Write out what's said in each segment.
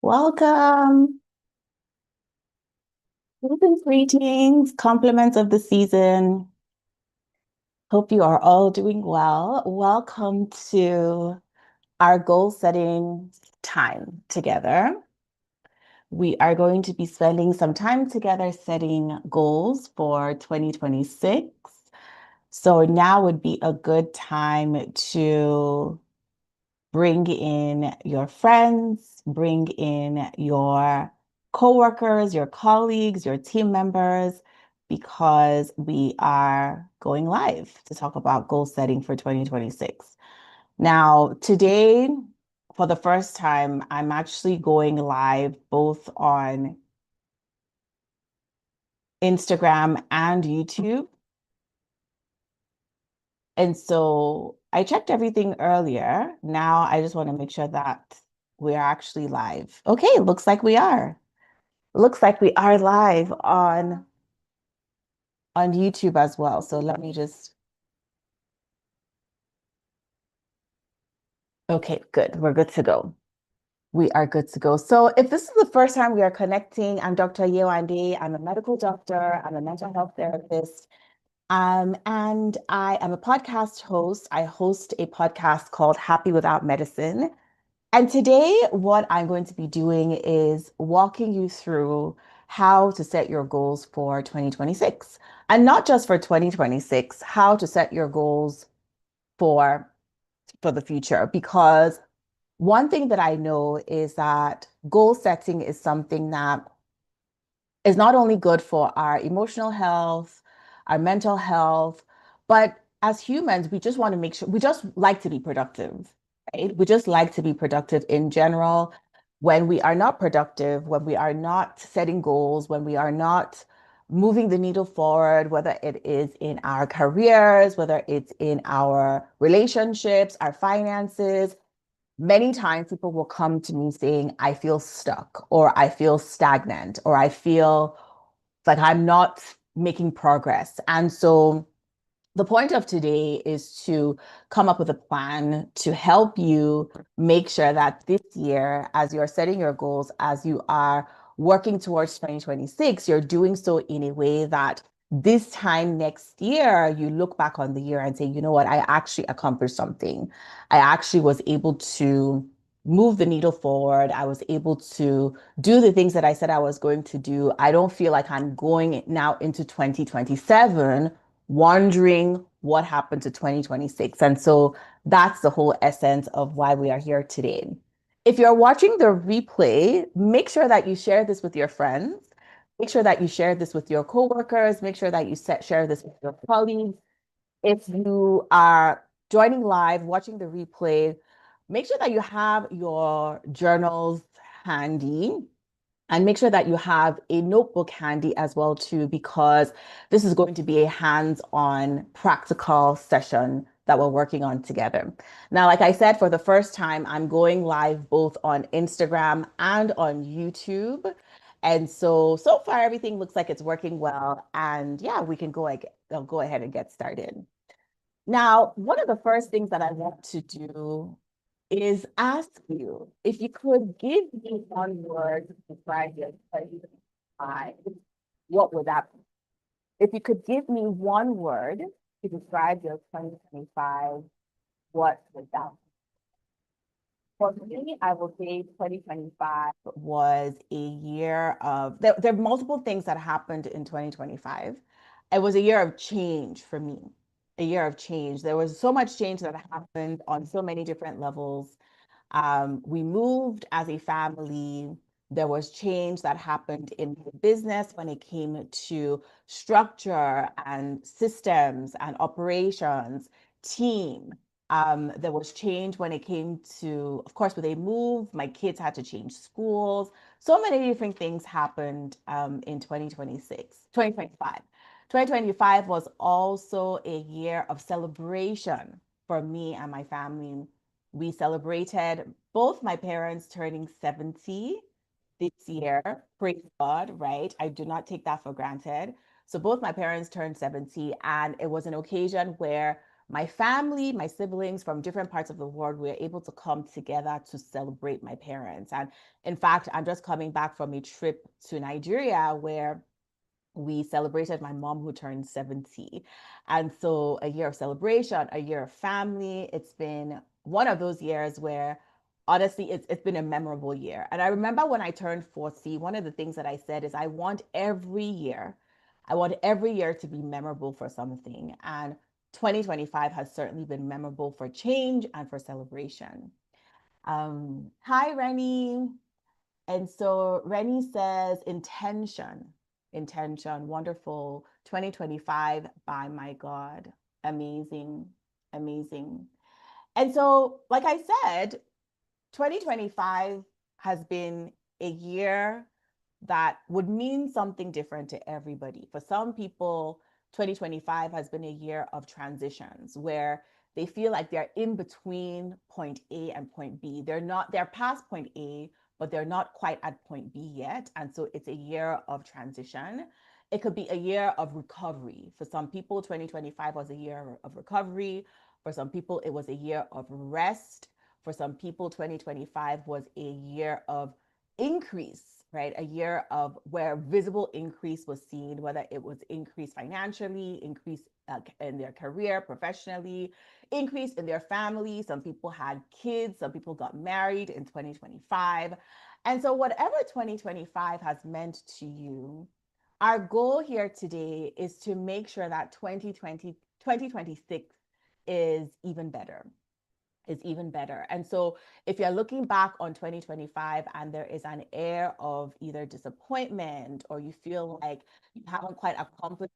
Welcome. Greetings, compliments of the season. Hope you are all doing well. Welcome to our goal setting time together. We are going to be spending some time together setting goals for 2026. So now would be a good time to bring in your friends, bring in your coworkers, your colleagues, your team members, because we are going live to talk about goal setting for 2026. Now, today, for the first time, I'm actually going live both on Instagram and YouTube. And so I checked everything earlier. Now I just want to make sure that we're actually live. Okay, looks like we are. Looks like we are live on YouTube as well. So let me just okay, good. We're good to go. We are good to go. So if this is the first time we are connecting, I'm Dr. Yewande. I'm a medical doctor. I'm a mental health therapist. And I am a podcast host. I host a podcast called Happy Without Medicine. And today, what I'm going to be doing is walking you through how to set your goals for 2026. And not just for 2026, how to set your goals for, for the future. Because one thing that I know is that goal setting is something that is not only good for our emotional health, our mental health, but as humans, we just want to make sure we just like to be productive, right? We just like to be productive in general. When we are not productive, when we are not setting goals, when we are not moving the needle forward, whether it is in our careers, whether it's in our relationships, our finances, many times people will come to me saying, I feel stuck, or I feel stagnant, or I feel like I'm not making progress. And so the point of today is to come up with a plan to help you make sure that this year, as you're setting your goals, as you are working towards 2026, you're doing so in a way that this time next year, you look back on the year and say, you know what, I actually accomplished something. I actually was able to move the needle forward. I was able to do the things that I said I was going to do. I don't feel like I'm going now into 2027 wondering what happened to 2026. And so that's the whole essence of why we are here today. If you're watching the replay, make sure that you share this with your friends. Make sure that you share this with your coworkers. Make sure that you share this with your colleagues. If you are joining live, watching the replay, make sure that you have your journals handy and make sure that you have a notebook handy as well too, because this is going to be a hands-on practical session that we're working on together. Now, like I said, for the first time, I'm going live both on Instagram and on YouTube. And so far everything looks like it's working well. And yeah, we can go ahead and get started. Now, one of the first things that I want to do is ask you if you could give me one word to describe your 2025, what would that be? If you could give me one word to describe your 2025, what would that be? For me, I will say 2025 was a year of, there are multiple things that happened in 2025. It was a year of change for me, a year of change. There was so much change that happened on so many different levels. We moved as a family. There was change that happened in the business when it came to structure and systems and operations, team. There was change when it came to, of course, when they moved, my kids had to change schools. So many different things happened in 2026, 2025. 2025 was also a year of celebration for me and my family. We celebrated both my parents turning 70 this year. Praise God, right? I do not take that for granted. So both my parents turned 70, and it was an occasion where my family, my siblings from different parts of the world were able to come together to celebrate my parents. And in fact, I'm just coming back from a trip to Nigeria where we celebrated my mom who turned 70. And so a year of celebration, a year of family. It's been one of those years where honestly it's been a memorable year. And I remember when I turned 40, one of the things that I said is I want every year to be memorable for something. And 2025 has certainly been memorable for change and for celebration. Hi, Rennie. And so Rennie says intention, wonderful. 2025 by my God. Amazing, amazing. And so, like I said, 2025 has been a year that would mean something different to everybody. For some people, 2025 has been a year of transitions where they feel like they're in between point A and point B. They're past point A, but they're not quite at point B yet. And so it's a year of transition. It could be a year of recovery. For some people, 2025 was a year of recovery. For some people, it was a year of rest. For some people, 2025 was a year of increase, right? A year of where visible increase was seen, whether it was increase financially, increase in their career, professionally, increase in their family. Some people had kids, some people got married in 2025. And so, whatever 2025 has meant to you, our goal here today is to make sure that 2026 is even better. And so if you're looking back on 2025 and there is an air of either disappointment or you feel like you haven't quite accomplished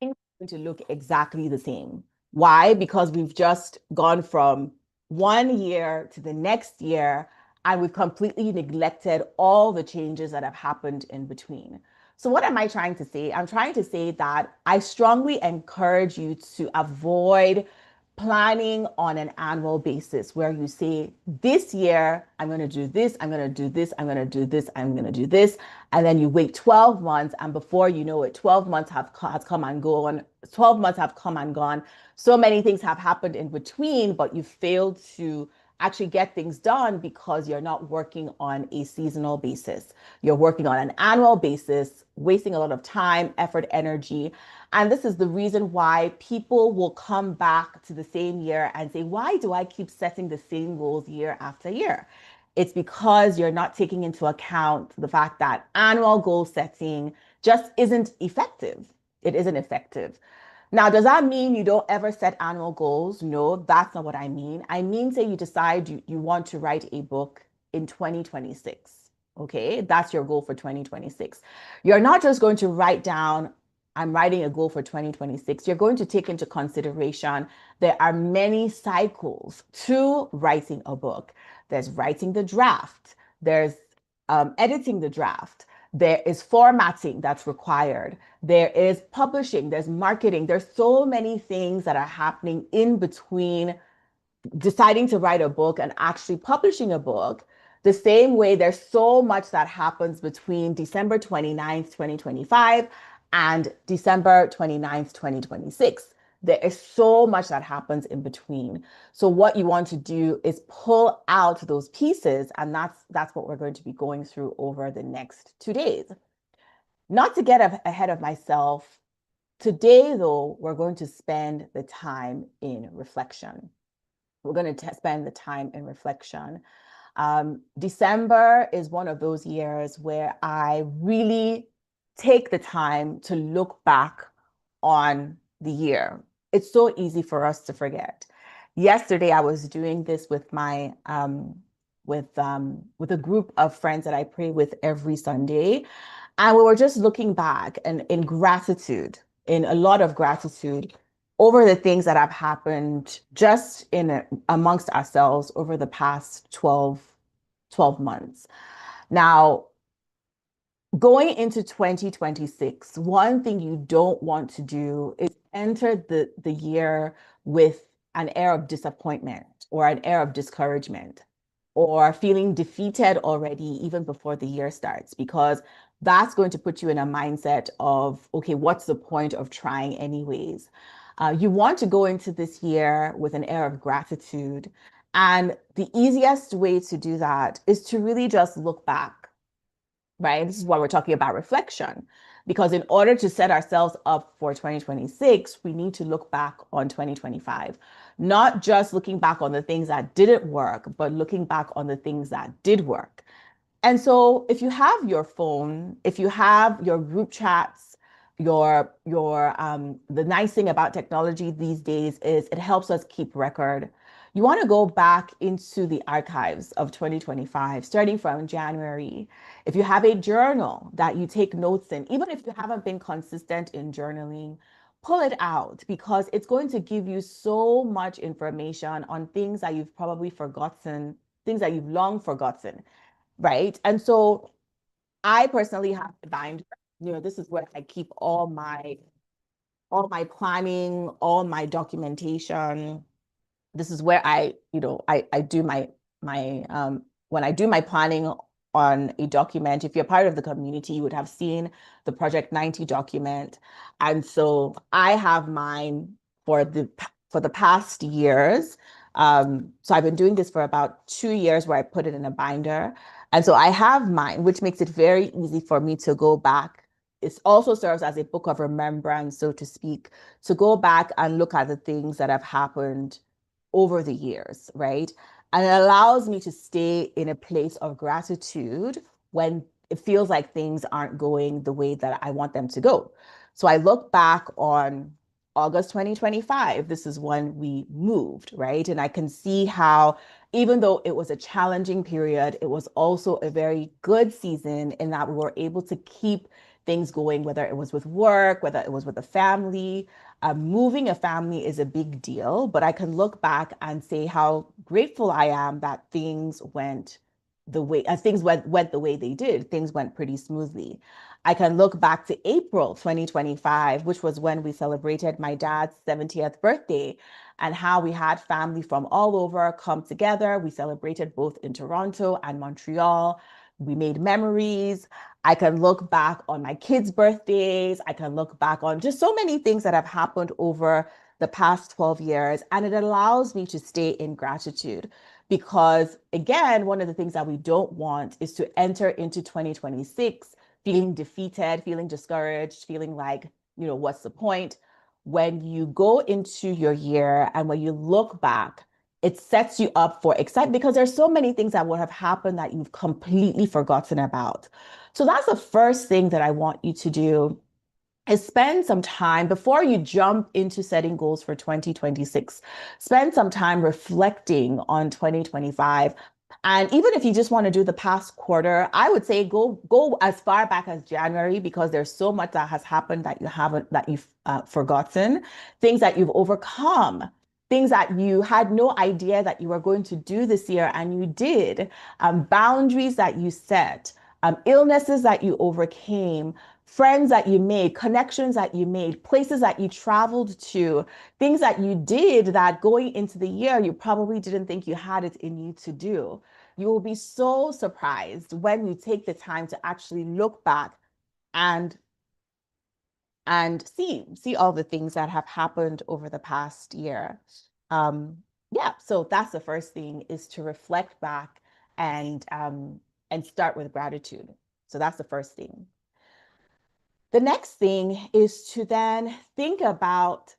things to look exactly the same. Why? Because we've just gone from one year to the next year and we've completely neglected all the changes that have happened in between. So, what am I trying to say? I'm trying to say that I strongly encourage you to avoid planning on an annual basis where you say, this year, I'm going to do this, I'm going to do this, I'm going to do this, I'm going to do this. And then you wait 12 months, and before you know it, 12 months has come and gone. 12 months have come and gone. So many things have happened in between, but you failed to actually get things done because you're not working on a seasonal basis. You're working on an annual basis, wasting a lot of time, effort, energy. And this is the reason why people will come back to the same year and say, why do I keep setting the same goals year after year? It's because you're not taking into account the fact that annual goal setting just isn't effective. It isn't effective. Now, does that mean you don't ever set annual goals? No, that's not what I mean. I mean, say you decide you want to write a book in 2026. Okay, that's your goal for 2026. You're not just going to write down, I'm writing a goal for 2026. You're going to take into consideration there are many cycles to writing a book. There's writing the draft, there's editing the draft, there is formatting that's required. There is publishing, there's marketing, there's so many things that are happening in between deciding to write a book and actually publishing a book. The same way there's so much that happens between December 29th, 2025 and December 29th, 2026. There is so much that happens in between. So what you want to do is pull out those pieces, and that's what we're going to be going through over the next 2 days. Not to get ahead of myself, today, though, we're going to spend the time in reflection. We're going to spend the time in reflection. December is one of those years where I really take the time to look back on the year. It's so easy for us to forget. Yesterday, I was doing this with my with a group of friends that I pray with every Sunday, and we were just looking back and in gratitude, in a lot of gratitude over the things that have happened just in amongst ourselves over the past 12 months. Now, going into 2026, one thing you don't want to do is enter the year with an air of disappointment or an air of discouragement or feeling defeated already even before the year starts, because that's going to put you in a mindset of, okay, what's the point of trying anyways? You want to go into this year with an air of gratitude. And the easiest way to do that is to really just look back, right? This is why we're talking about reflection, because in order to set ourselves up for 2026, we need to look back on 2025, not just looking back on the things that didn't work, but looking back on the things that did work. And so if you have your phone, if you have your group chats, your the nice thing about technology these days is it helps us keep record. You want to go back into the archives of 2025, starting from January. If you have a journal that you take notes in, even if you haven't been consistent in journaling, pull it out, because it's going to give you so much information on things that you've probably forgotten, things that you've long forgotten, right? And so I personally have a binder. This is where I keep all my planning, all my documentation. This is where I do my when I do my planning on a document. If you're part of the community, you would have seen the Project 90 document. And so I have mine for the past years. So I've been doing this for about 2 years, where I put it in a binder. And so I have mine, which makes it very easy for me to go back. It also serves as a book of remembrance, so to speak, to go back and look at the things that have happened over the years, right? And it allows me to stay in a place of gratitude when it feels like things aren't going the way that I want them to go. So I look back on August 2025. This is when we moved, right? And I can see how, even though it was a challenging period, it was also a very good season in that we were able to keep things going, whether it was with work, whether it was with the family. Moving a family is a big deal, but I can look back and say how grateful I am that things went the way they did. Things went pretty smoothly. I can look back to April 2025, which was when we celebrated my dad's 70th birthday, and how we had family from all over come together. We celebrated both in Toronto and Montreal. We made memories. I can look back on my kids' birthdays. I can look back on just so many things that have happened over the past 12 years. And it allows me to stay in gratitude, because, again, one of the things that we don't want is to enter into 2026 feeling defeated, feeling discouraged, feeling like, what's the point? When you go into your year and when you look back, it sets you up for excitement, because there's so many things that would have happened that you've completely forgotten about. So that's the first thing that I want you to do is spend some time before you jump into setting goals for 2026. Spend some time reflecting on 2025. And even if you just want to do the past quarter, I would say go as far back as January because there's so much that has happened that you've forgotten, things that you've overcome, things that you had no idea that you were going to do this year and you did, boundaries that you set, illnesses that you overcame, friends that you made, connections that you made, places that you traveled to, things that you did that going into the year you probably didn't think you had it in you to do. You will be so surprised when you take the time to actually look back and see all the things that have happened over the past year. Um, yeah, so that's the first thing is to reflect back and start with gratitude. So that's the first thing. The next thing is to then think about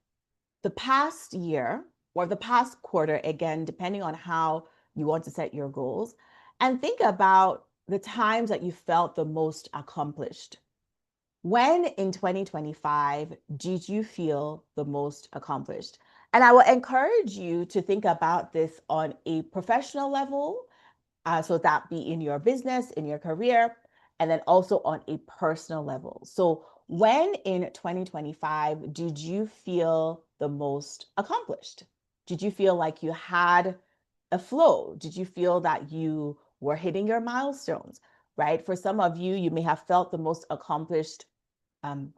the past year or the past quarter, again, depending on how you want to set your goals, and think about the times that you felt the most accomplished. When in 2025 did you feel the most accomplished? And I will encourage you to think about this on a professional level, so that be in your business, in your career, and then also on a personal level. So when in 2025 did you feel the most accomplished? Did you feel like you had a flow? Did you feel that you were hitting your milestones, right? For some of you, you may have felt the most accomplished um,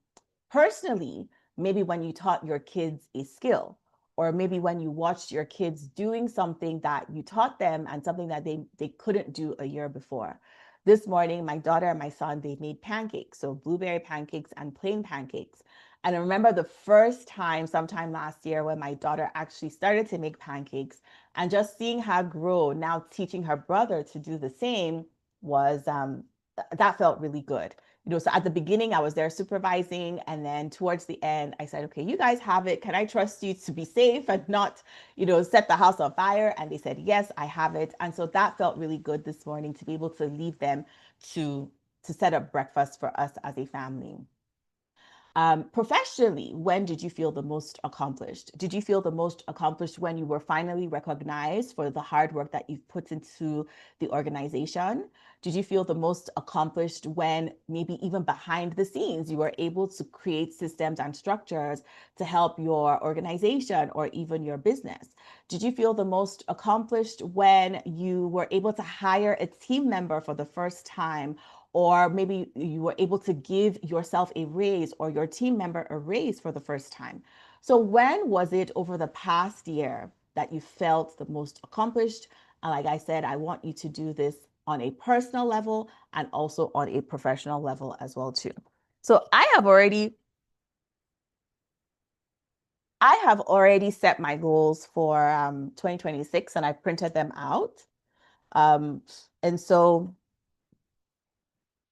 personally, maybe when you taught your kids a skill, or maybe when you watched your kids doing something that you taught them and something that they couldn't do a year before. This morning, my daughter and my son, they made pancakes, so blueberry pancakes and plain pancakes. And I remember the first time, sometime last year, when my daughter actually started to make pancakes and just seeing her grow, now teaching her brother to do the same was that felt really good. So at the beginning, I was there supervising. And then towards the end, I said, okay, you guys have it. Can I trust you to be safe and not, set the house on fire? And they said, yes, I have it. And so that felt really good this morning to be able to leave them to, to set up breakfast for us as a family. Professionally, when did you feel the most accomplished? Did you feel the most accomplished when you were finally recognized for the hard work that you've put into the organization? Did you feel the most accomplished when maybe even behind the scenes you were able to create systems and structures to help your organization or even your business? Did you feel the most accomplished when you were able to hire a team member for the first time, or maybe you were able to give yourself a raise or your team member a raise for the first time? So when was it over the past year that you felt the most accomplished? And like I said, I want you to do this on a personal level and also on a professional level as well too. So I have already set my goals for 2026 and I printed them out. Um, and so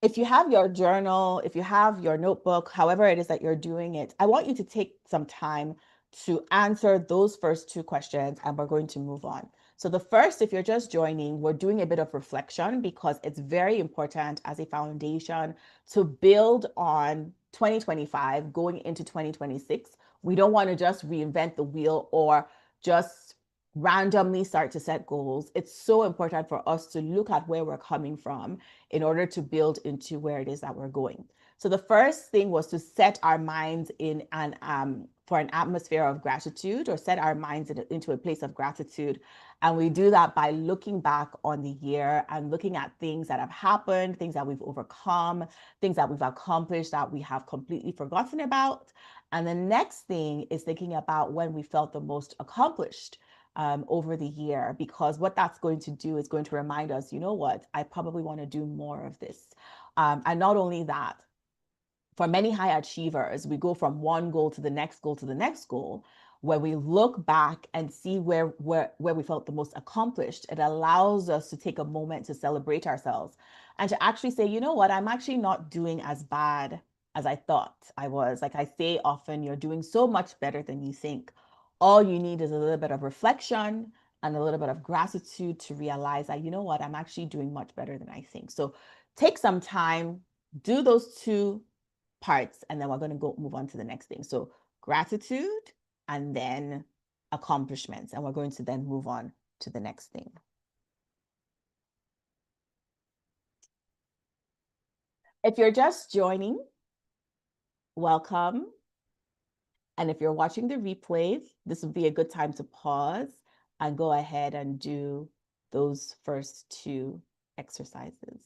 if you have your journal, if you have your notebook, however it is that you're doing it, I want you to take some time to answer those first two questions and we're going to move on. So the first, if you're just joining, we're doing a bit of reflection because it's very important as a foundation to build on 2025 going into 2026. We don't want to just reinvent the wheel or just randomly start to set goals. It's so important for us to look at where we're coming from in order to build into where it is that we're going. So the first thing was to set our minds in an for an atmosphere of gratitude, or set our minds into a place of gratitude. And we do that by looking back on the year and looking at things that have happened, things that we've overcome, things that we've accomplished that we have completely forgotten about. And the next thing is thinking about when we felt the most accomplished over the year, because what that's going to do is going to remind us, you know what, I probably want to do more of this. And not only that, for many high achievers, we go from one goal to the next goal to the next goal. When we look back and see where we felt the most accomplished, it allows us to take a moment to celebrate ourselves and to actually say, you know what, I'm actually not doing as bad as I thought I was. Like I say often, you're doing so much better than you think. All you need is a little bit of reflection and a little bit of gratitude to realize that, you know what, I'm actually doing much better than I think. So take some time, do those two parts, and then we're going to go move on to the next thing. So gratitude and then accomplishments, and we're going to then move on to the next thing. If you're just joining, welcome. And if you're watching the replay, this would be a good time to pause and go ahead and do those first two exercises.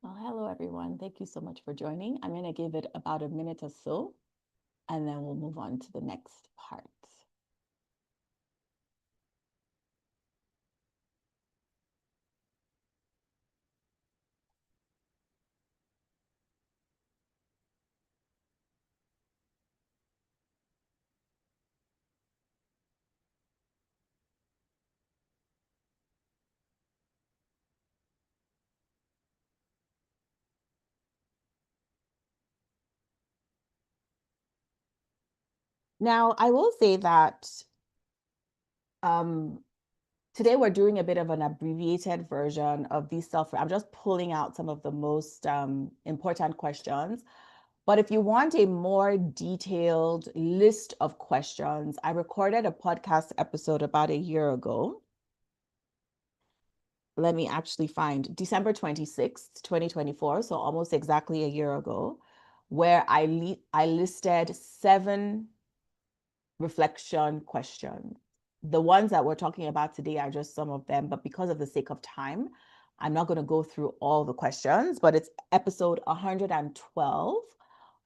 Well, hello, everyone. Thank you so much for joining. I'm going to give it about a minute or so, and then we'll move on to the next part. Now, I will say that today we're doing a bit of an abbreviated version of these I'm just pulling out some of the most important questions. But if you want a more detailed list of questions, I recorded a podcast episode about a year ago. Let me actually find December 26th, 2024, so almost exactly a year ago, where I listed 7 reflection questions. The ones that we're talking about today are just some of them, but because of the sake of time, I'm not going to go through all the questions, but it's episode 112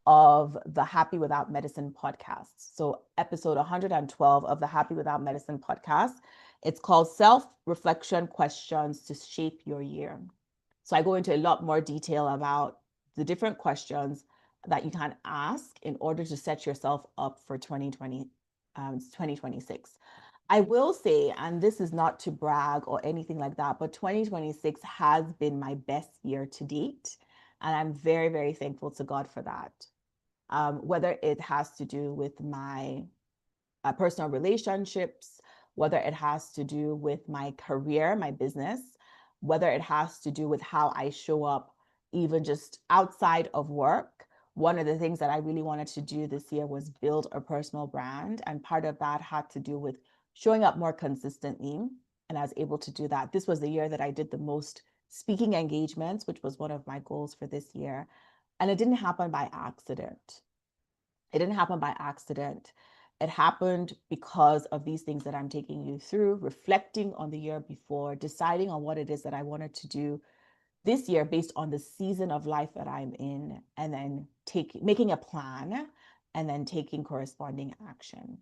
of the Happy Without Medicine podcast. So episode 112 of the Happy Without Medicine podcast. It's called Self-Reflection Questions to Shape Your Year. So I go into a lot more detail about the different questions that you can ask in order to set yourself up for 2026. I will say, and this is not to brag or anything like that, but 2026 has been my best year to date. And I'm very, very thankful to God for that. Whether it has to do with my personal relationships, whether it has to do with my career, my business, whether it has to do with how I show up, even just outside of work. One of the things that I really wanted to do this year was build a personal brand. And part of that had to do with showing up more consistently. And I was able to do that. This was the year that I did the most speaking engagements, which was one of my goals for this year. And it didn't happen by accident. It didn't happen by accident. It happened because of these things that I'm taking you through, reflecting on the year before, deciding on what it is that I wanted to do this year based on the season of life that I'm in, and then making a plan and then taking corresponding action.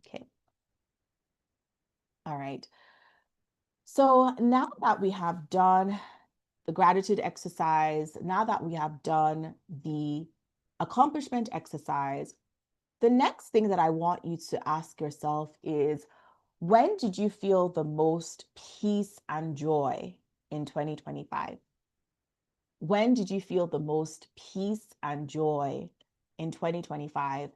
Okay. All right. So now that we have done the gratitude exercise, now that we have done the accomplishment exercise, the next thing that I want you to ask yourself is, when did you feel the most peace and joy in 2025? When did you feel the most peace and joy in 2025?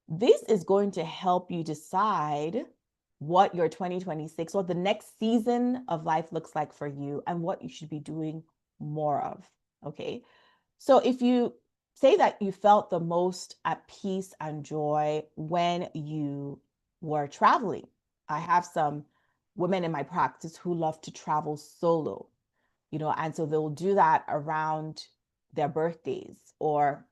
This is going to help you decide what your 2026, what the next season of life looks like for you and what you should be doing more of. Okay. So if you say that you felt the most at peace and joy when you were traveling, I have some women in my practice who love to travel solo, and so they'll do that around their birthdays or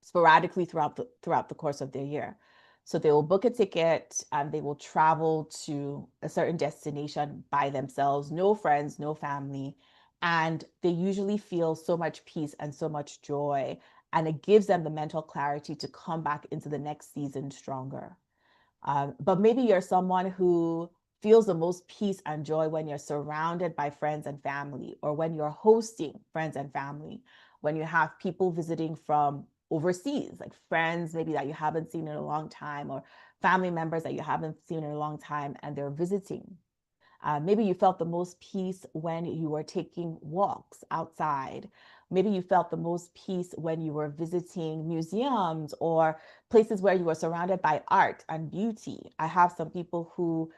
sporadically throughout the course of their year. So they will book a ticket and they will travel to a certain destination by themselves, no friends, no family. And they usually feel so much peace and so much joy. And it gives them the mental clarity to come back into the next season stronger. But maybe you're someone who feels the most peace and joy when you're surrounded by friends and family, or when you're hosting friends and family, when you have people visiting from overseas, like friends maybe that you haven't seen in a long time, or family members that you haven't seen in a long time, and they're visiting. Maybe you felt the most peace when you were taking walks outside, Maybe you felt the most peace when you were visiting museums or places where you were surrounded by art and beauty. I have some people who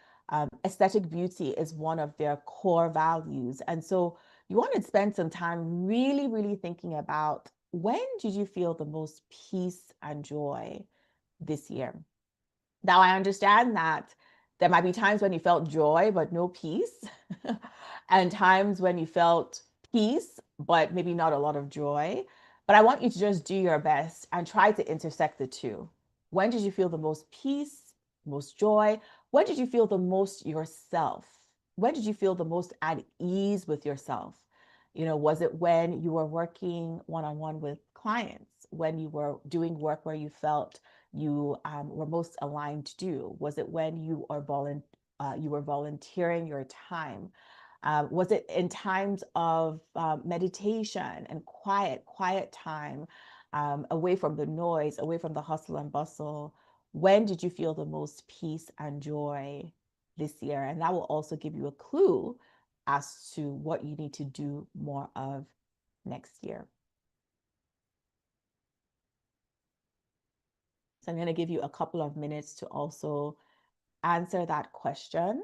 aesthetic beauty is one of their core values. And so you want to spend some time really, really thinking about, when did you feel the most peace and joy this year? Now, I understand that there might be times when you felt joy, but no peace, and times when you felt peace, but maybe not a lot of joy. But I want you to just do your best and try to intersect the two. When did you feel the most peace, most joy? When did you feel the most yourself? When did you feel the most at ease with yourself? Was it when you were working one-on-one with clients, when you were doing work where you felt you were most aligned to do? Was it when you were volunteering your time? Was it in times of meditation and quiet time, away from the noise, away from the hustle and bustle? When did you feel the most peace and joy this year? And that will also give you a clue as to what you need to do more of next year. So I'm going to give you a couple of minutes to also answer that question.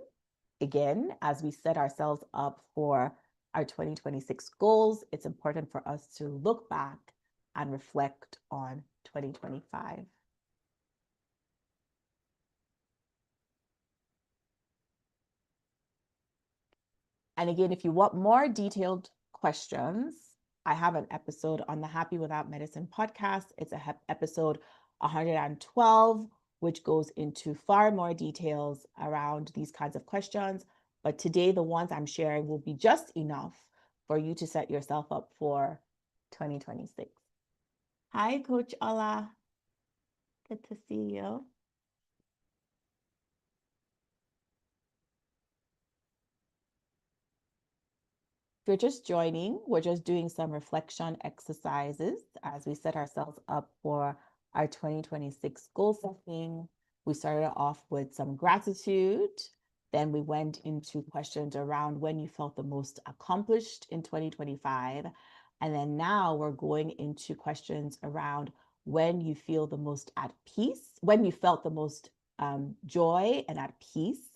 Again, as we set ourselves up for our 2026 goals, it's important for us to look back and reflect on 2025. And again, if you want more detailed questions, I have an episode on the Happy Without Medicine podcast. It's episode 112, which goes into far more details around these kinds of questions. But today, the ones I'm sharing will be just enough for you to set yourself up for 2026. Hi, Coach Ola. Good to see you. If you're just joining, we're just doing some reflection exercises as we set ourselves up for our 2026 goal setting. We started off with some gratitude. Then we went into questions around when you felt the most accomplished in 2025. And then now we're going into questions around when you feel the most at peace, when you felt the most joy and at peace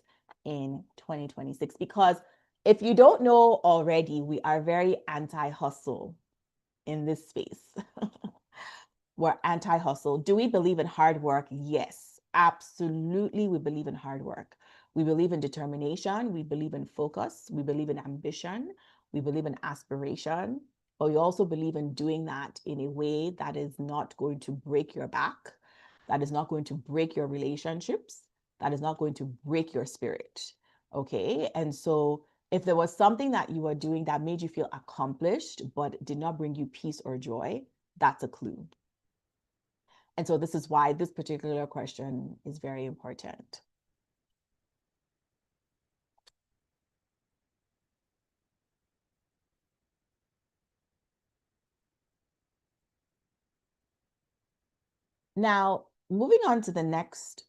in 2026. Because if you don't know already, we are very anti-hustle in this space. We're anti-hustle. Do we believe in hard work? Yes, absolutely. We believe in hard work. We believe in determination. We believe in focus. We believe in ambition. We believe in aspiration. But we also believe in doing that in a way that is not going to break your back, that is not going to break your relationships, that is not going to break your spirit. Okay. And so if there was something that you were doing that made you feel accomplished, but did not bring you peace or joy, that's a clue. And so this is why this particular question is very important. Now, moving on to the next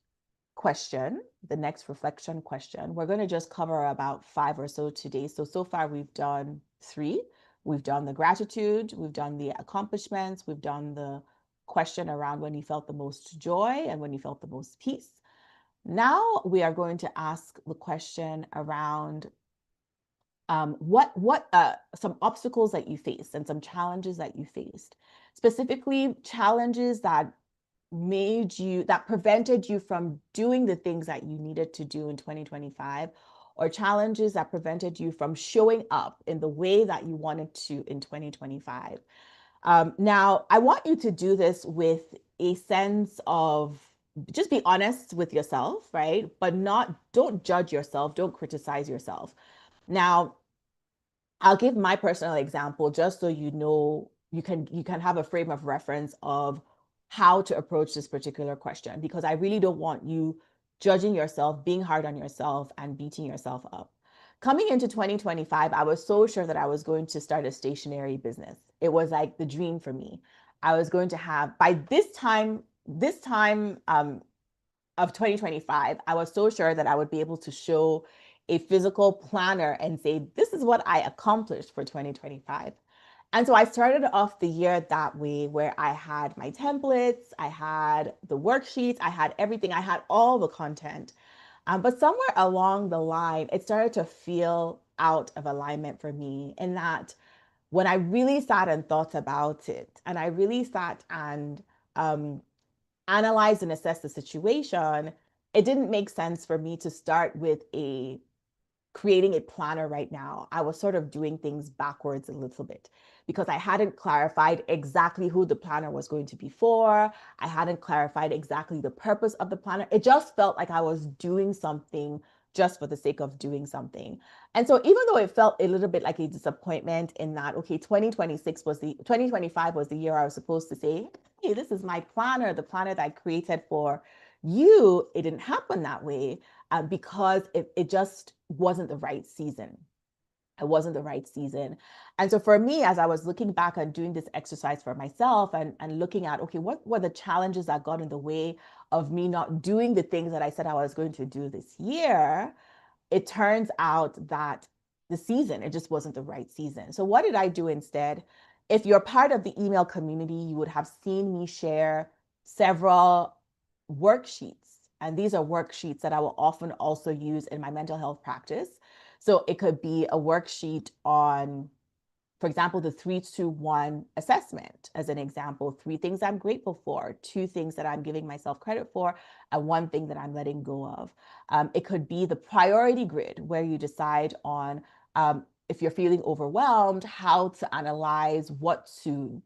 question, the next reflection question, we're going to just cover about 5 or so today. So far we've done 3. We've done the gratitude, we've done the accomplishments, we've done the question around when you felt the most joy and when you felt the most peace. Now we are going to ask the question around what some obstacles that you faced and some challenges that you faced, specifically challenges that prevented you from doing the things that you needed to do in 2025, or challenges that prevented you from showing up in the way that you wanted to in 2025. Now, I want you to do this with a sense of just be honest with yourself, right? But don't judge yourself, don't criticize yourself. Now, I'll give my personal example just so you know you can have a frame of reference of how to approach this particular question, because I really don't want you judging yourself, being hard on yourself, and beating yourself up. Coming into 2025, I was so sure that I was going to start a stationery business. It was like the dream for me. I was going to have, by this time of 2025, I was so sure that I would be able to show a physical planner and say, this is what I accomplished for 2025. And so I started off the year that way, where I had my templates, I had the worksheets, I had everything, I had all the content. But somewhere along the line, it started to feel out of alignment for me, in that when I really sat and thought about it, and I really sat and um, analyzed and assessed the situation, it didn't make sense for me to start with a creating a planner right now. I was sort of doing things backwards a little bit, because I hadn't clarified exactly who the planner was going to be for. I hadn't clarified exactly the purpose of the planner. It just felt like I was doing something just for the sake of doing something. And so even though it felt a little bit like a disappointment, in that, okay, 2025 was the year I was supposed to say, hey, this is my planner, the planner that I created for you, it didn't happen that way, because it just wasn't the right season. It wasn't the right season. And so for me, as I was looking back and doing this exercise for myself, and looking at, okay, what were the challenges that got in the way of me not doing the things that I said I was going to do this year, it turns out that the season, it just wasn't the right season. So what did I do instead? If you're part of the email community, you would have seen me share several worksheets. And these are worksheets that I will often also use in my mental health practice. So it could be a worksheet on, for example, the 3-2-1 assessment, as an example: 3 things I'm grateful for, 2 things that I'm giving myself credit for, and 1 thing that I'm letting go of. It could be the priority grid, where you decide on, if you're feeling overwhelmed, how to analyze what to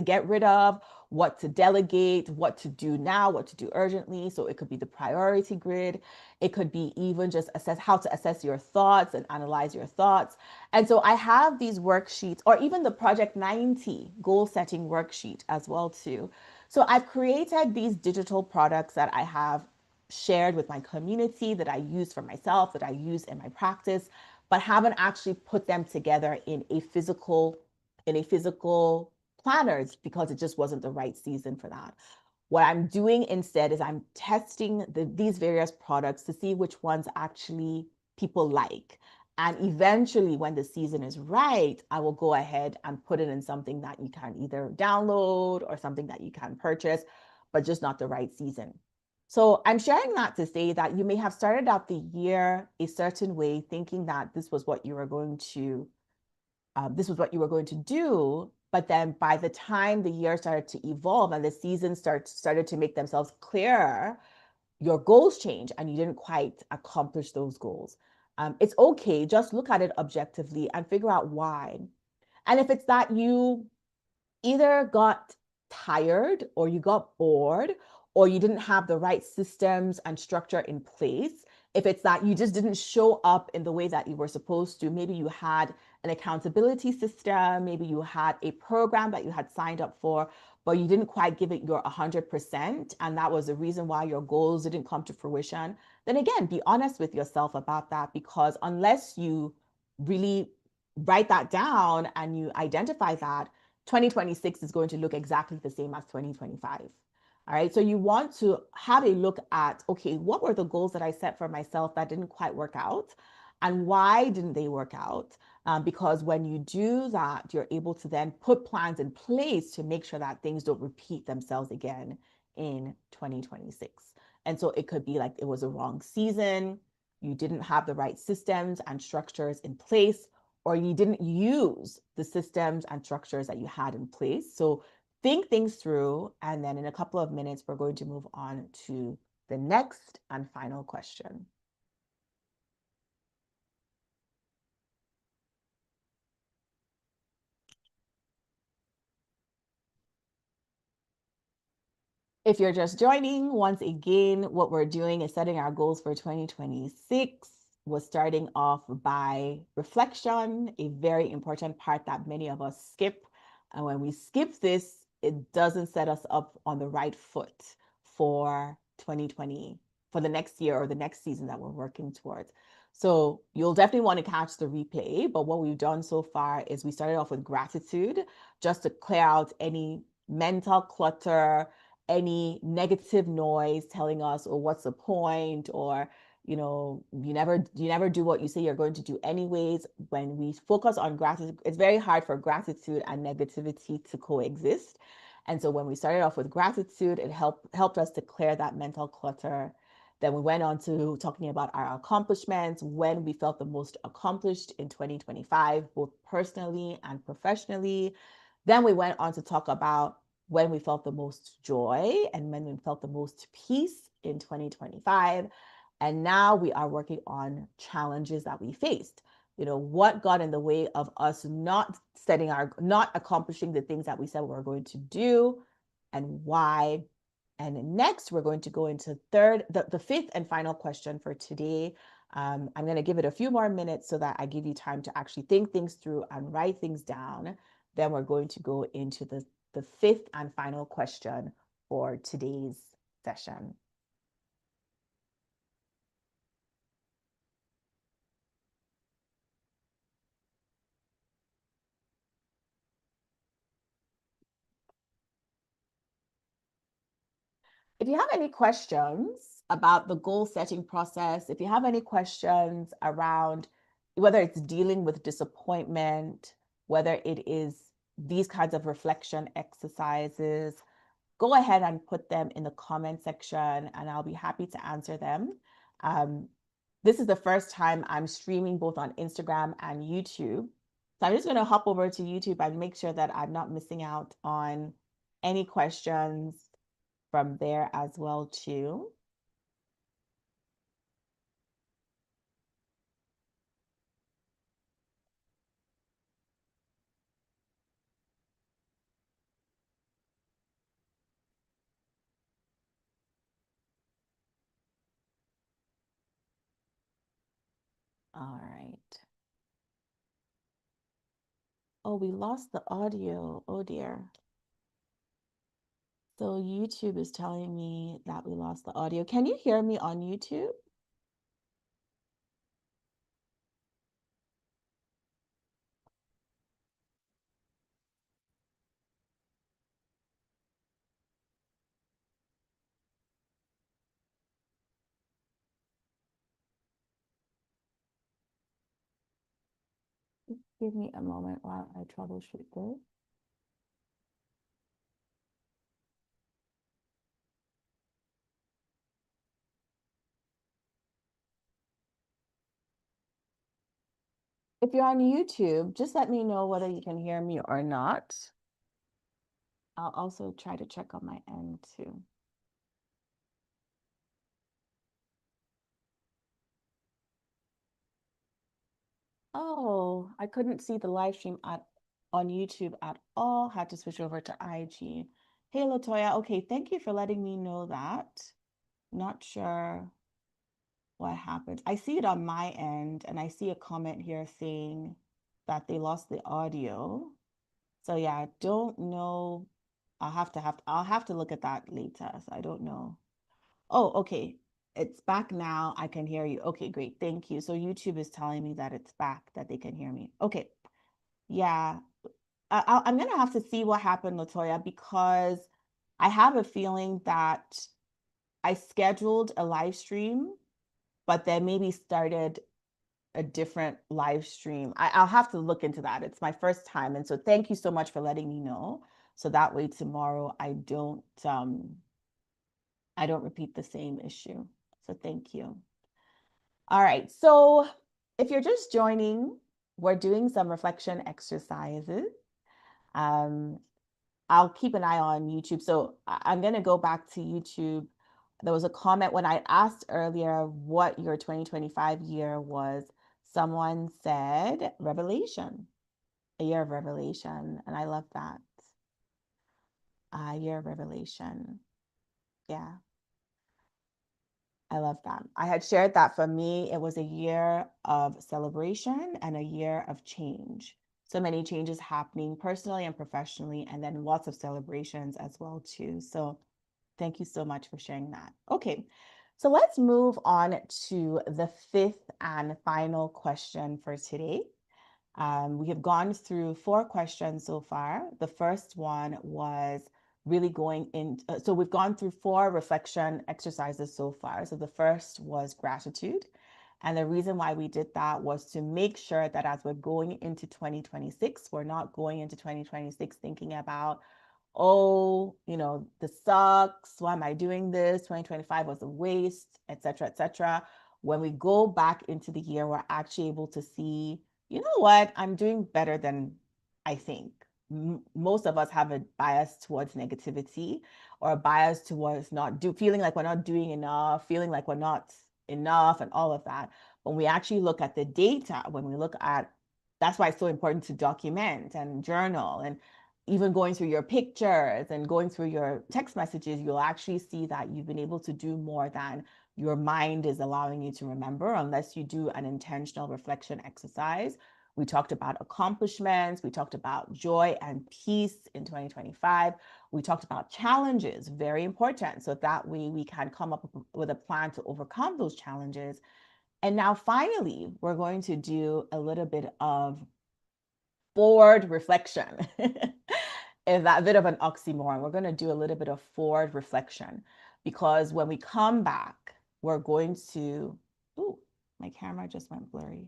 get rid of, what to delegate, what to do now, what to do urgently. So it could be the priority grid. It could be even just how to assess your thoughts and analyze your thoughts. And so I have these worksheets, or even the Project 90 goal setting worksheet as well too. So I've created these digital products that I have shared with my community, that I use for myself, that I use in my practice, but haven't actually put them together in a physical planners, because it just wasn't the right season for that. What I'm doing instead is I'm testing these various products to see which ones actually people like. And eventually, when the season is right, I will go ahead and put it in something that you can either download or something that you can purchase, but just not the right season. So I'm sharing that to say that you may have started out the year a certain way, thinking that this was what you were going to do. But then by the time the year started to evolve and the seasons started to make themselves clearer, your goals change and you didn't quite accomplish those goals. It's okay. Just look at it objectively and figure out why. And if it's that you either got tired, or you got bored, or you didn't have the right systems and structure in place, if it's that you just didn't show up in the way that you were supposed to, maybe you had an accountability system, maybe you had a program that you had signed up for, but you didn't quite give it your 100%, and that was the reason why your goals didn't come to fruition, then again, be honest with yourself about that, because unless you really write that down and you identify that, 2026 is going to look exactly the same as 2025. All right. So you want to have a look at, okay, what were the goals that I set for myself that didn't quite work out? And why didn't they work out? Because when you do that, you're able to then put plans in place to make sure that things don't repeat themselves again in 2026. And so it could be like it was a wrong season, you didn't have the right systems and structures in place, or you didn't use the systems and structures that you had in place. So think things through. And then in a couple of minutes, we're going to move on to the next and final question. If you're just joining, once again, what we're doing is setting our goals for 2026. We're starting off by reflection, a very important part that many of us skip. And when we skip this, it doesn't set us up on the right foot for 2020, for the next year or the next season that we're working towards. So you'll definitely want to catch the replay. But what we've done so far is we started off with gratitude, just to clear out any mental clutter, any negative noise telling us, oh, what's the point? Or you never do what you say you're going to do anyways. When we focus on gratitude, it's very hard for gratitude and negativity to coexist. And so when we started off with gratitude, it helped us to clear that mental clutter. Then we went on to talking about our accomplishments, when we felt the most accomplished in 2025, both personally and professionally. Then we went on to talk about when we felt the most joy and when we felt the most peace in 2025. And now we are working on challenges that we faced. What got in the way of us not accomplishing the things that we said we were going to do, and why. And next, we're going to go into the fifth and final question for today. I'm going to give it a few more minutes so that I give you time to actually think things through and write things down. Then we're going to go into the fifth and final question for today's session. If you have any questions about the goal setting process, if you have any questions around whether it's dealing with disappointment, whether it is these kinds of reflection exercises, go ahead and put them in the comment section and I'll be happy to answer them. This is the first time I'm streaming both on Instagram and YouTube. So I'm just going to hop over to YouTube and make sure that I'm not missing out on any questions from there as well too. All right. Oh, we lost the audio. Oh dear. So YouTube is telling me that we lost the audio. Can you hear me on YouTube? Give me a moment while I troubleshoot this. If you're on YouTube, just let me know whether you can hear me or not. I'll also try to check on my end too. Oh, I couldn't see the live stream on YouTube at all. Had to switch over to IG. Hey, Latoya. Okay, thank you for letting me know that. Not sure what happened. I see it on my end, and I see a comment here saying that they lost the audio. So yeah, I don't know. I'll have to look at that later. So I don't know. Oh, okay. It's back now. I can hear you. Okay, great. Thank you. So YouTube is telling me that it's back, that they can hear me. Okay. Yeah. I'm gonna have to see what happened, Latoya, because I have a feeling that I scheduled a live stream, but then maybe started a different live stream. I'll have to look into that. It's my first time. And so thank you so much for letting me know. So that way tomorrow I don't repeat the same issue. So thank you. All right. So if you're just joining, we're doing some reflection exercises. Um, I'll keep an eye on YouTube. So I'm going to go back to YouTube. There was a comment when I asked earlier what your 2025 year was. Someone said revelation, a year of revelation. And I love that. A year of revelation. Yeah. I love that. I had shared that for me, it was a year of celebration and a year of change. So many changes happening personally and professionally, and then lots of celebrations as well too. So thank you so much for sharing that. Okay, so let's move on to the fifth and final question for today. We have gone through 4 questions so far. The first one was, really going in. So we've gone through 4 reflection exercises so far. So the first was gratitude. And the reason why we did that was to make sure that as we're going into 2026, we're not going into 2026 thinking about, oh, this sucks. Why am I doing this? 2025 was a waste, etc., etc. When we go back into the year, we're actually able to see, you know what, I'm doing better than I think. Most of us have a bias towards negativity or a bias towards feeling like we're not doing enough, feeling like we're not enough, and all of that. When we actually look at the data, that's why it's so important to document and journal, and even going through your pictures and going through your text messages, you'll actually see that you've been able to do more than your mind is allowing you to remember, unless you do an intentional reflection exercise. We talked about accomplishments. We talked about joy and peace in 2025. We talked about challenges, very important. So that way we can come up with a plan to overcome those challenges. And now finally, we're going to do a little bit of forward reflection. Is that a bit of an oxymoron? We're going to do a little bit of forward reflection, because when we come back, we're going to, ooh, my camera just went blurry.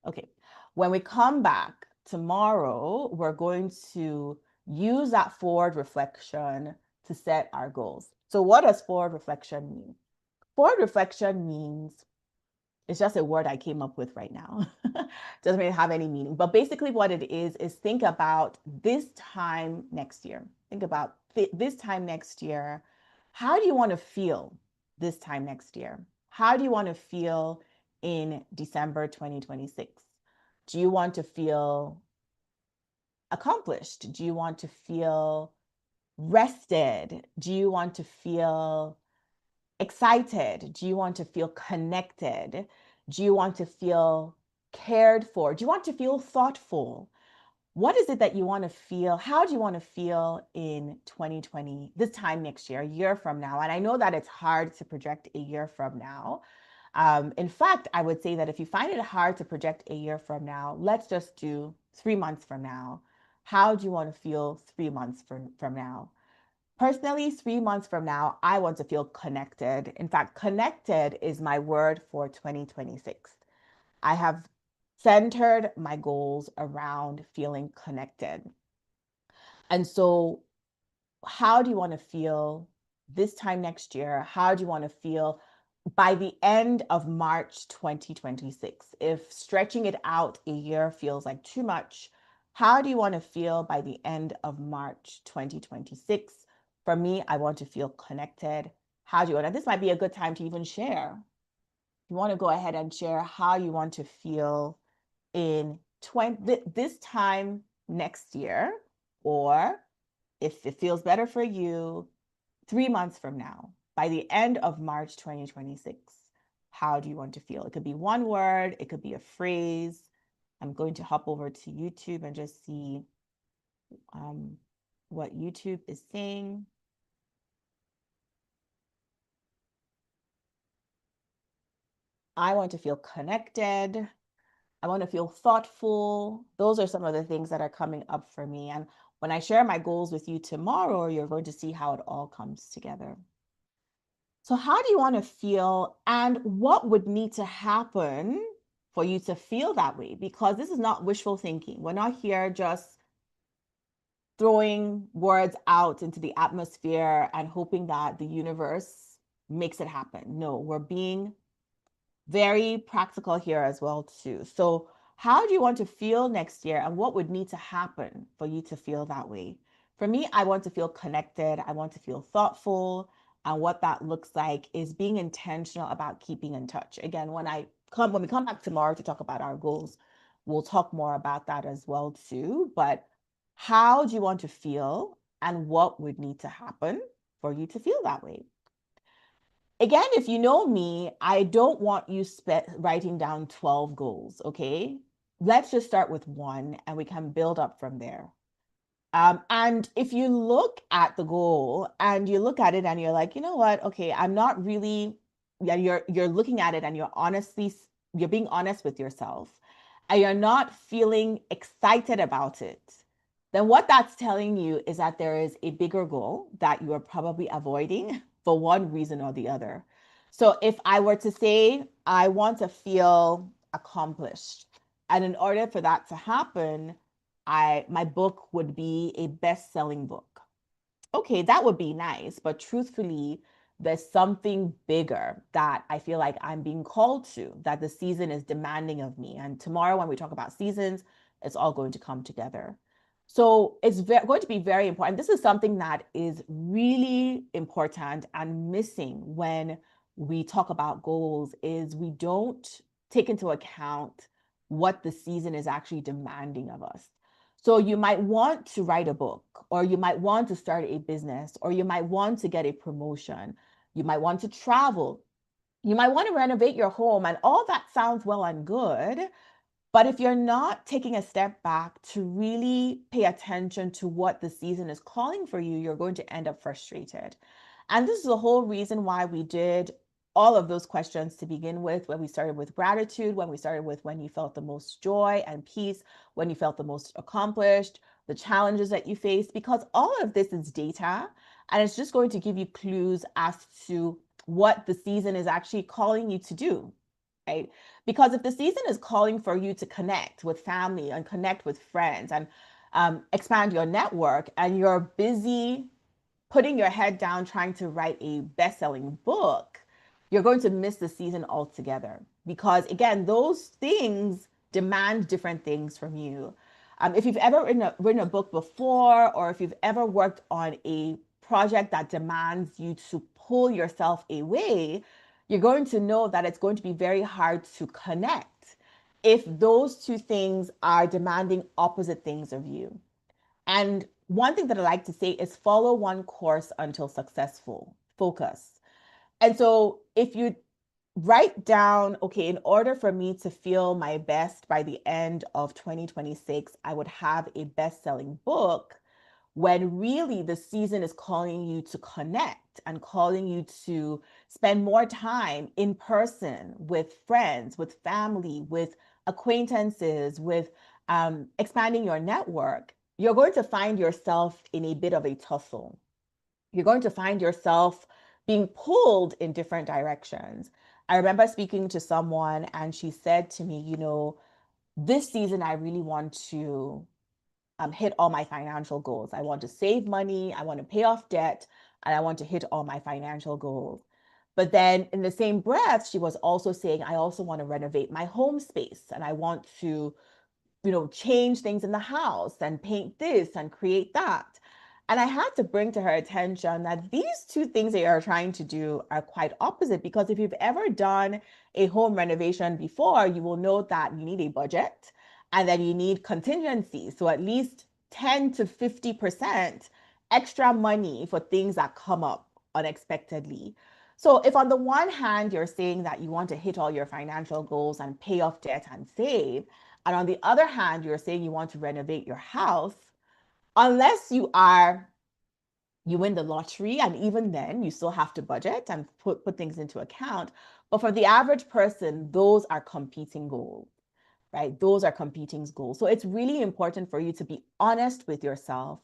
Okay, when we come back tomorrow, we're going to use that forward reflection to set our goals. So what does forward reflection mean? Forward reflection means, it's just a word I came up with right now. Doesn't really have any meaning. But basically what it is think about this time next year. Think about this time next year. How do you want to feel this time next year? How do you want to feel in December 2026? Do you want to feel accomplished? Do you want to feel rested? Do you want to feel excited? Do you want to feel connected? Do you want to feel cared for? Do you want to feel thoughtful? What is it that you want to feel? How do you want to feel in 2020, this time next year, a year from now? And I know that it's hard to project a year from now. In fact, I would say that if you find it hard to project a year from now, let's just do 3 months from now. How do you want to feel 3 months from now? Personally, 3 months from now, I want to feel connected. In fact, connected is my word for 2026. I have centered my goals around feeling connected. And so, how do you want to feel this time next year? How do you want to feel by the end of March 2026? If stretching it out a year feels like too much, how do you want to feel by the end of March 2026? For me, I want to feel connected. How do you want to? This might be a good time to even share. You want to go ahead and share how you want to feel in this time next year, or if it feels better for you, 3 months from now, by the end of March 2026, how do you want to feel? It could be one word, it could be a phrase. I'm going to hop over to YouTube and just see what YouTube is saying. I want to feel connected. I want to feel thoughtful. Those are some of the things that are coming up for me. And when I share my goals with you tomorrow, you're going to see how it all comes together. So how do you want to feel, and what would need to happen for you to feel that way? Because this is not wishful thinking. We're not here just throwing words out into the atmosphere and hoping that the universe makes it happen. No, we're being very practical here as well too. So how do you want to feel next year, and what would need to happen for you to feel that way? For me, I want to feel connected. I want to feel thoughtful. And what that looks like is being intentional about keeping in touch. Again, when we come back tomorrow to talk about our goals, we'll talk more about that as well too. But how do you want to feel, and what would need to happen for you to feel that way? Again, if you know me, I don't want you writing down 12 goals, okay? Let's just start with one and we can build up from there. And if you look at the goal and you look at it and you're like, you know what? Okay, I'm not really, yeah, you're looking at it and you're being honest with yourself and you're not feeling excited about it, then what that's telling you is that there is a bigger goal that you are probably avoiding for one reason or the other. So if I were to say, I want to feel accomplished, and in order for that to happen, my book would be a best-selling book. Okay, that would be nice, but truthfully, there's something bigger that I feel like I'm being called to, that the season is demanding of me. And tomorrow, when we talk about seasons, it's all going to come together. So it's going to be very important. This is something that is really important and missing when we talk about goals is we don't take into account what the season is actually demanding of us. So you might want to write a book, or you might want to start a business, or you might want to get a promotion. You might want to travel. You might want to renovate your home, and all that sounds well and good. But if you're not taking a step back to really pay attention to what the season is calling for you, you're going to end up frustrated. And this is the whole reason why we did all of those questions to begin with, when we started with gratitude, when we started with when you felt the most joy and peace, when you felt the most accomplished, the challenges that you faced, because all of this is data and it's just going to give you clues as to what the season is actually calling you to do, right? Because if the season is calling for you to connect with family and connect with friends and expand your network, and you're busy putting your head down trying to write a best-selling book, you're going to miss the season altogether. Because again, those things demand different things from you. If you've ever written a book before, or if you've ever worked on a project that demands you to pull yourself away, you're going to know that it's going to be very hard to connect if those two things are demanding opposite things of you. And one thing that I like to say is follow one course until successful. Focus. And so if you write down, okay, in order for me to feel my best by the end of 2026, I would have a best-selling book, when really the season is calling you to connect and calling you to spend more time in person with friends, with family, with acquaintances, with expanding your network, you're going to find yourself in a bit of a tussle. You're going to find yourself being pulled in different directions. I remember speaking to someone and she said to me, this season I really want to hit all my financial goals. I want to save money, I want to pay off debt, and I want to hit all my financial goals. But then in the same breath, she was also saying, I also want to renovate my home space and I want to change things in the house and paint this and create that. And I had to bring to her attention that these two things that you're trying to do are quite opposite, because if you've ever done a home renovation before, you will know that you need a budget and then you need contingency. So at least 10 to 50% extra money for things that come up unexpectedly. So if on the one hand, you're saying that you want to hit all your financial goals and pay off debt and save, and on the other hand, you're saying you want to renovate your house, unless you win the lottery, and even then you still have to budget and put things into account. But for the average person, those are competing goals, right? Those are competing goals. So it's really important for you to be honest with yourself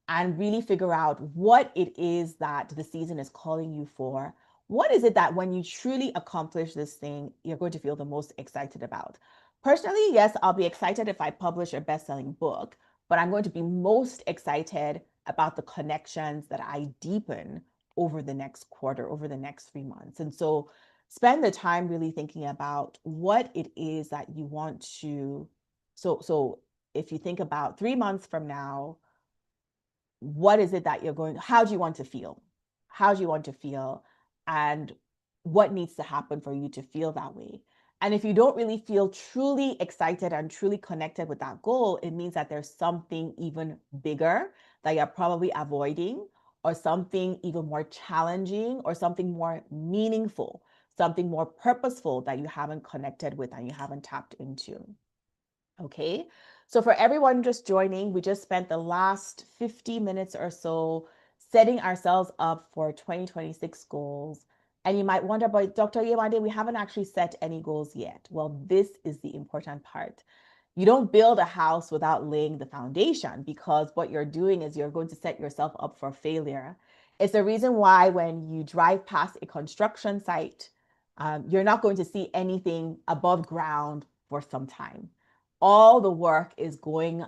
and really figure out what it is that the season is calling you for. What is it that when you truly accomplish this thing, you're going to feel the most excited about? Personally, yes, I'll be excited if I publish a best-selling book, but I'm going to be most excited about the connections that I deepen over the next quarter, over the next 3 months. And so spend the time really thinking about what it is that you want to. So if you think about 3 months from now, what is it that how do you want to feel? How do you want to feel? And what needs to happen for you to feel that way? And if you don't really feel truly excited and truly connected with that goal, it means that there's something even bigger that you're probably avoiding, or something even more challenging, or something more meaningful, something more purposeful that you haven't connected with and you haven't tapped into. Okay, so for everyone just joining, we just spent the last 50 minutes or so setting ourselves up for 2026 goals. And you might wonder, but Dr. Yewande, we haven't actually set any goals yet. Well, this is the important part. You don't build a house without laying the foundation, because what you're doing is you're going to set yourself up for failure. It's the reason why when you drive past a construction site, you're not going to see anything above ground for some time. All the work is going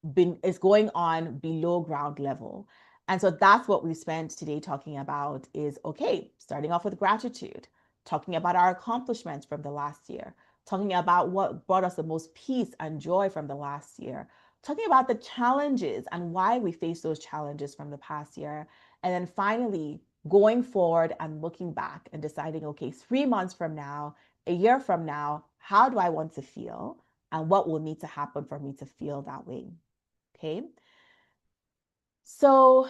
on below ground level. And so that's what we spent today talking about is, okay, starting off with gratitude, talking about our accomplishments from the last year, talking about what brought us the most peace and joy from the last year, talking about the challenges and why we face those challenges from the past year. And then finally, going forward and looking back and deciding, okay, 3 months from now, a year from now, how do I want to feel? And what will need to happen for me to feel that way? Okay. So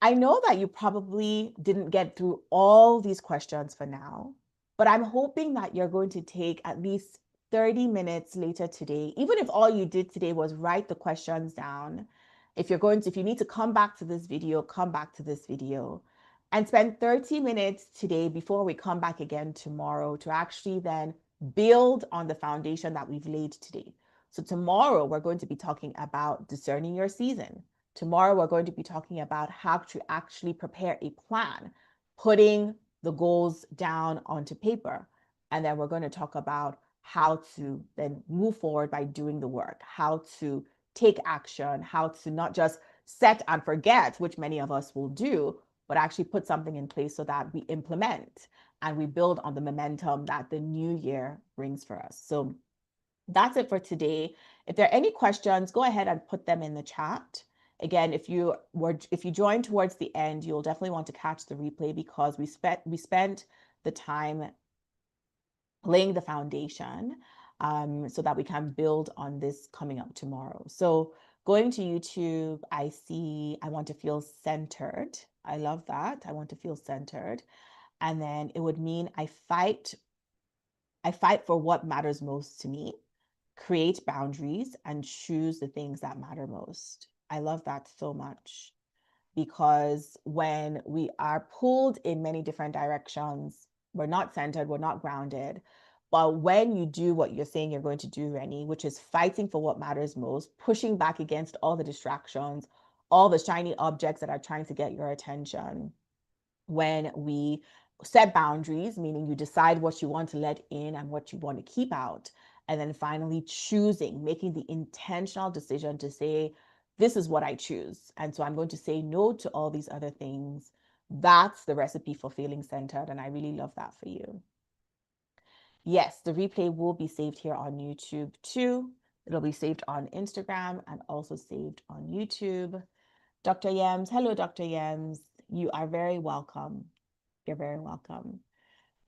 I know that you probably didn't get through all these questions for now, but I'm hoping that you're going to take at least 30 minutes later today, even if all you did today was write the questions down. If you need to come back to this video, come back to this video and spend 30 minutes today before we come back again tomorrow to actually then build on the foundation that we've laid today. So tomorrow we're going to be talking about discerning your season. Tomorrow, we're going to be talking about how to actually prepare a plan, putting the goals down onto paper. And then we're going to talk about how to then move forward by doing the work, how to take action, how to not just set and forget, which many of us will do, but actually put something in place so that we implement and we build on the momentum that the new year brings for us. So that's it for today. If there are any questions, go ahead and put them in the chat. Again, if you joined towards the end, you'll definitely want to catch the replay because we spent the time laying the foundation so that we can build on this coming up tomorrow. So going to YouTube, I want to feel centered. I love that. I want to feel centered. And then it would mean I fight for what matters most to me, create boundaries, and choose the things that matter most. I love that so much because when we are pulled in many different directions, we're not centered, we're not grounded. But when you do what you're saying you're going to do, Rennie, which is fighting for what matters most, pushing back against all the distractions, all the shiny objects that are trying to get your attention, when we set boundaries, meaning you decide what you want to let in and what you want to keep out, and then finally choosing, making the intentional decision to say, this is what I choose. And so I'm going to say no to all these other things. That's the recipe for feeling centered. And I really love that for you. Yes, the replay will be saved here on YouTube too. It'll be saved on Instagram and also saved on YouTube. Dr. Yems, hello, Dr. Yems. You are very welcome. You're very welcome.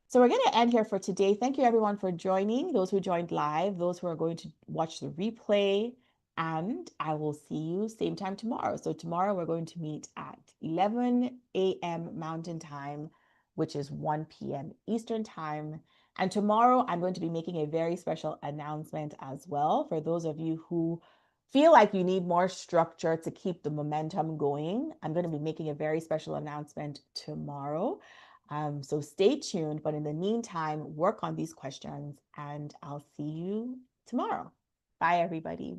So we're going to end here for today. Thank you everyone for joining, those who joined live, those who are going to watch the replay, and I will see you same time tomorrow. So tomorrow we're going to meet at 11 a.m. Mountain Time, which is 1 p.m. Eastern Time. And tomorrow I'm going to be making a very special announcement as well for those of you who feel like you need more structure to keep the momentum going. I'm going to be making a very special announcement tomorrow. So stay tuned, but in the meantime, work on these questions and I'll see you tomorrow. Bye, everybody.